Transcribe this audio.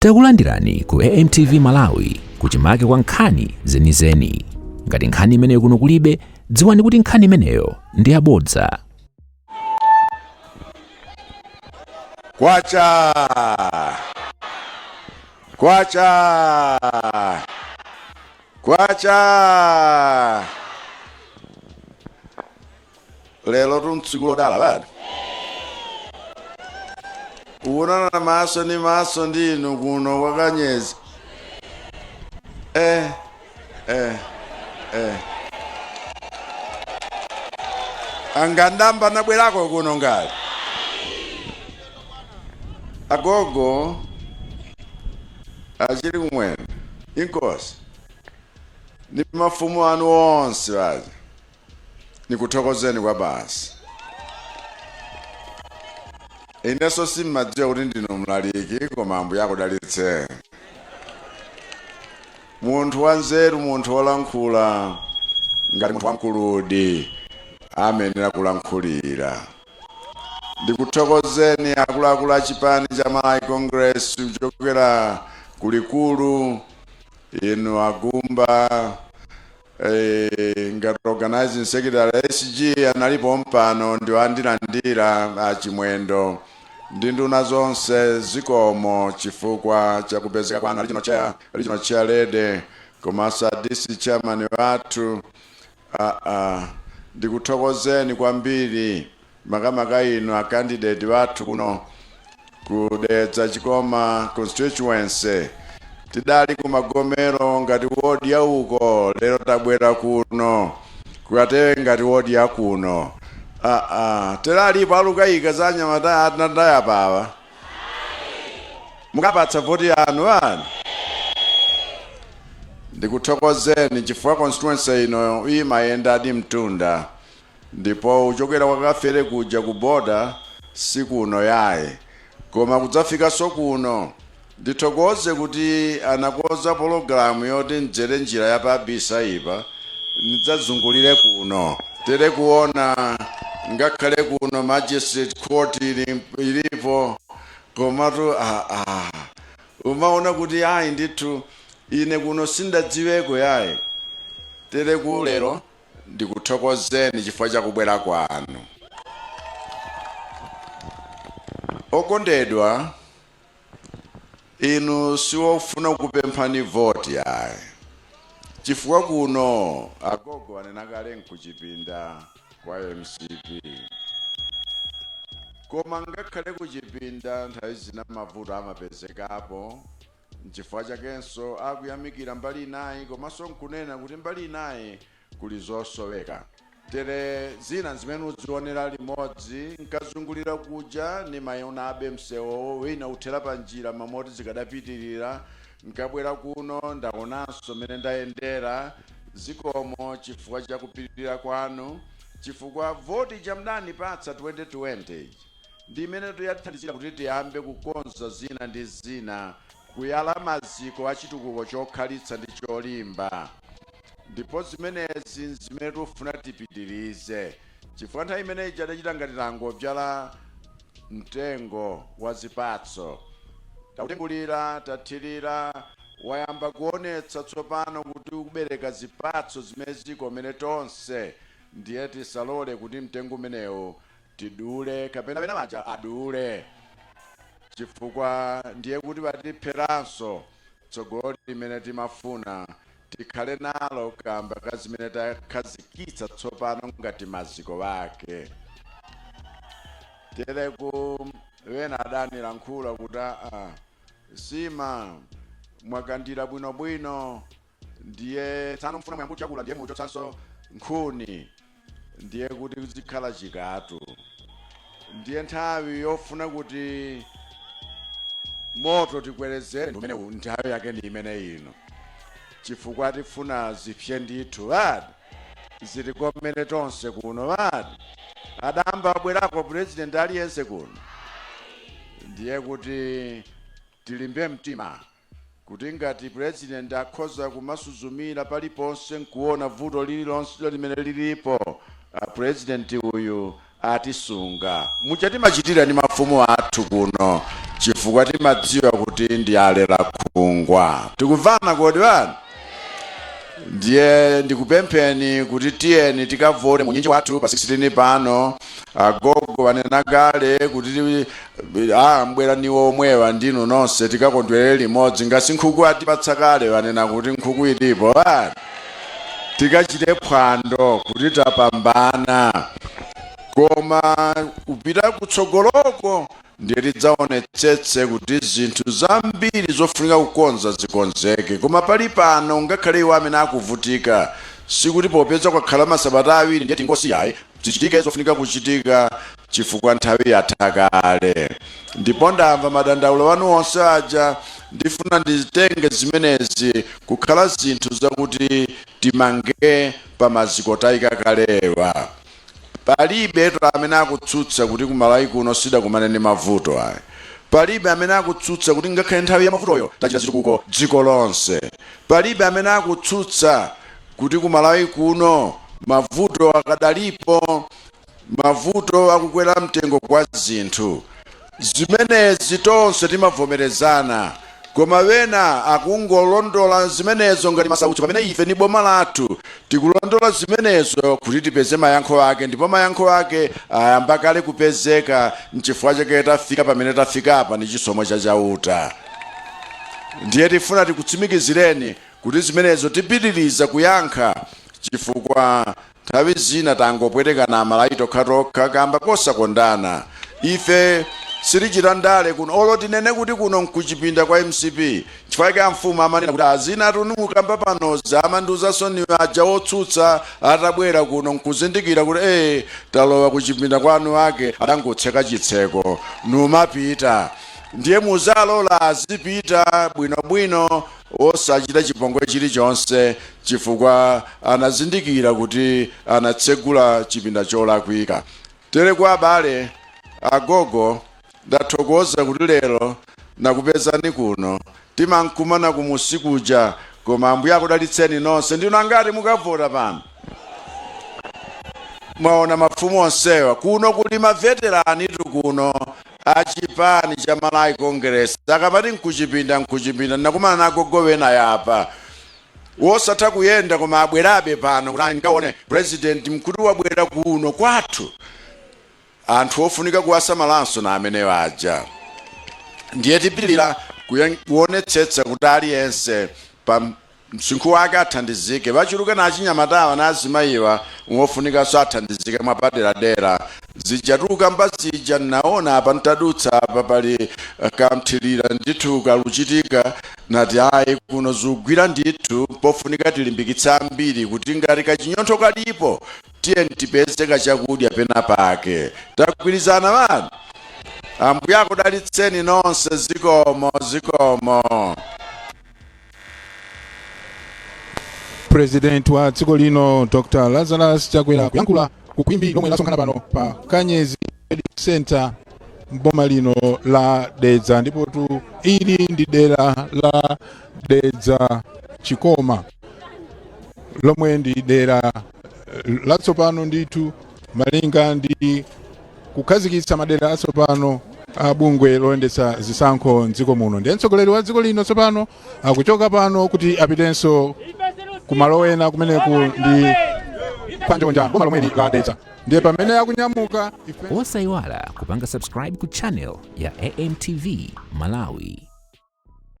Takulandirani ku AMTV Malawi kuchimake kwa nkhani zenizeni. Ngati nkhani imeneyo kuno kulibe, dziwani kuti nkhani imeneyo ndi yabodza. Kwacha lelo tuntsikulo dala bad uona na maso ndinu kuno kwa Kanyezi angandamba nabwerako kuno ngati agogo achiri kumwena inkosi ni mafumu anu onse wazi nikuthokozeni kwa basi ineso simmadziwa kuti ndino mlaliki koma Ambuye akudalitse munthu wanzeru munthu wolankhula ngati munthu wamkuludi amenera kulankhulira. Ndikuthokozeni akuluakulu a chipani cha Malawi Congress kuchokera kulikulu inu agumba ngati organizing secretary SG analipo mpano ndiwo andilandira achimwendo ndi nduna zonse zikomo chifukwa cha kupezeka kwanu regional chair lede komanso DC chairman wathu ndikuthokozeni kwambiri makamaka inu a candidate wathu kuno ku Dedza Chikoma constituency. Tidali kumagomero ngati wodi ya uko lero tabwera kuno kuyatenga ngati wodi ya kuno telali palukayika za Nyamata atandaya pawa mukapatsa voti yanu wanu. Ndikuthokozeni chifukwa constituency ino imayenda di mtunda ndipo uchokera kwakafere kuja kuboda sikuno yaye koma kudzafika sokuno ndithokoze kuti anakoza programu yoti njere njira ya pabisa ipa nidzazungulire kuno tere kuona ngakhale kuno magistrate court ilipo komatu umaona kuti ayi ndithu ine kuno sindadziweko yaye tere kulero ndikuthokozeni chifukwa cha kubwera kwanu. Okondedwa inu siwofuna kupemphani voti yaye chifukwa kuno agogo anena kale nkuchipinda kwa Mcp koma ngakhale kuchipinda nthawi zina mavuto amapezekapo chifukwa chakenso akuyamikira mbali inayi komanso nkunena kuti mbali inayi kuli zosoweka tere zina zimene uzionera limodzi nkazungulira kuja ni mayona abe msewo wina uthera panjira mamoti zikadapitirira nkabwera kuno ndaonanso mene ndayendera zikomo chifukwa cha kupitirira kwanu chifukwa voti jamdani patsa 2020 ndi imene tuyathandizira kuti tiyambe kukonza zina ndi zina kuyala maziko achitukuko chokhalitsa ndi cholimba ndipo zimenezi zimene tufuna tipitirize chifukwa nthawi imene ijadachita ngati tangobyala mtengo wa zipatso tautengulira tathirira wayamba kuonetsa tsopano kuti ukubereka zipatso zimene zikomene tonse ndiye tisalole kuti mtengo umenewo tidule kapena maja adule chifukwa ndiye kuti patipheranso tsogolo limene timafuna tikhale nalo kamba kazimene takhazikitsa tsopano ngati maziko wake tere ku wena adani lankhula kuti sima mwakandira bwinobwino ndiye tsano mfuna muyambu chakula ndiye muchotsanso nkhuni ndiye kuti zikhala chikatu ndiye nthawi yofuna kuti moto tikwerezere umene nthawi yake ndi imene ino chifukwa tifuna zipye ndithu wadi zili komene tonse kuno wadi adamba abwerako president aliyense kuno ndiye kuti tilimbe mtima kuti ngati president akhoza kumasuzumira paliponse nkuona vuto lililonse limene lilipo president uyu atisunga muchatimachitira ni mafumu athu kuno chifukwa timadziwa kuti ndi alera khungwa. Tikuvana kodi vana? Ndiye ndikupempheni kuti tiyeni tikavote munyinji wathu pa 16 pano. Agogo vanena kale kuti mbwera niwo omwewa ndinu nonse tikakondwerere limodzi ngasi nkhuku atipatsa kale vanena kuti nkhuku ilipo vana. Tikachite phwando kuti tapambana. Koma kupita kutsogoloko ndiye tidzaonetsetse kuti zinthu zambiri zofunika kukonza zikonzeke. Koma pali pano ngakhale iwo amene akuvutika sikuti popeza kwakhala masabata awiri ndiye tingosiyayi zichitike zofunika kuchitika chifukwa nthawi yatha kale. Ndipo ndamva madandaulo wanu onse aja ndifuna nditenge zimenezi kukhala zinthu zakuti timange pamaziko tayika kalewa. Palibe amene akutsutsa kuti kumalawi kuno sida kumane ndi mavuto ayi. Palibe amene akutsutsa kuti ngakhale nthawi ya mavutoyo tachita zitukuko dziko lonse. Palibe amene akutsutsa kuti kumalawi kuno mavuto akadalipo, mavuto akukwera mtengo kwa zinthu. Zimenezi tonse timavomerezana. Koma wena akungolondola zimenezo ngati masautso pamene ife ni boma lathu tikulondola zimenezo kuti tipeze mayankho ake, ndipo mayankho ake ayamba kale kupezeka nchifukwa chake tafika pamene tafika apa ndi chisomo chauta. Ndiye tifuna tikutsimikizireni kuti zimenezo tipitiriza kuyankha chifukwa nthawi zina tangopwetekana amalawi tokha kamba kosakondana. Ife sirichita ndale kuno olo tinene kuti kuno nkuchipinda kwa MCP chifukwa mfumu amanena kuti azina atunukamba panoza amanduza soni aja otsutsa atabwera kuno nkuzindikira kuti talowa kuchipinda kwanu ake atangotseka chitseko numapita. Ndiye muzalola azipita bwinobwino osachita chipongwe chilichonse chifukwa anazindikira kuti anatsegula chipinda cholakwika. Tere kwa abale agogo ndathokoza kuti lero nakupezani kuno timankumana kumusikuja koma ambuye akudalitseni nonse. Ndino angati mukavota pano mwaona mafumu onsewa kuno kuli maveterani kuno achipani cha Malawi Congress akapati nkuchipinda nakumana nagogo wena yapa wosatha kuyenda koma abwerabe pano kuti nkaone president mkulu wabwera kuno kwathu. Anthu ofunika kuwasamalanso na amene waja. Ndiye tipitirira kuonetsetsa kuti aliyense pa msinkhu wake athandizike. Vachuluka na achinyamatawa na azimayiwa ngofunikanso athandizike mwapaderadera. Zijatuka mbazija naona apa ntadutsa apa pali kamthirira ndithu kaluchitika nati ayi kuno zugwira ndithu pofunika tilimbikitsa ambiri kuti ngati kachinyotho kalipo tiye tipeze kachakudya pena pake. Tagwirizana vanu? Ambuye akudalitseni nonse. Zikomo. President wa dziko lino Dr. Lazarus Chakwera kuyankhula kukwimbi lomwe lasonkhana pano pa Kanyezi Center mboma lino la Dedza, ndipo ili ndi dera la Dedza Chikoma lomwe ndi dera latsopano ndithu malinga ndi kukhazikitsa madera atsopano abungwe loyendetsa zisankho mdziko muno. Ndiye mtsogoleri wa dziko lino tsopano akuchoka pano kuti apitenso kumalo ena kumeneku ndi kwanjonja boma lomwe la Dedza. Ndiye pamene akunyamuka osayiwala kupanga subscribe ku channel ya AMTV Malawi.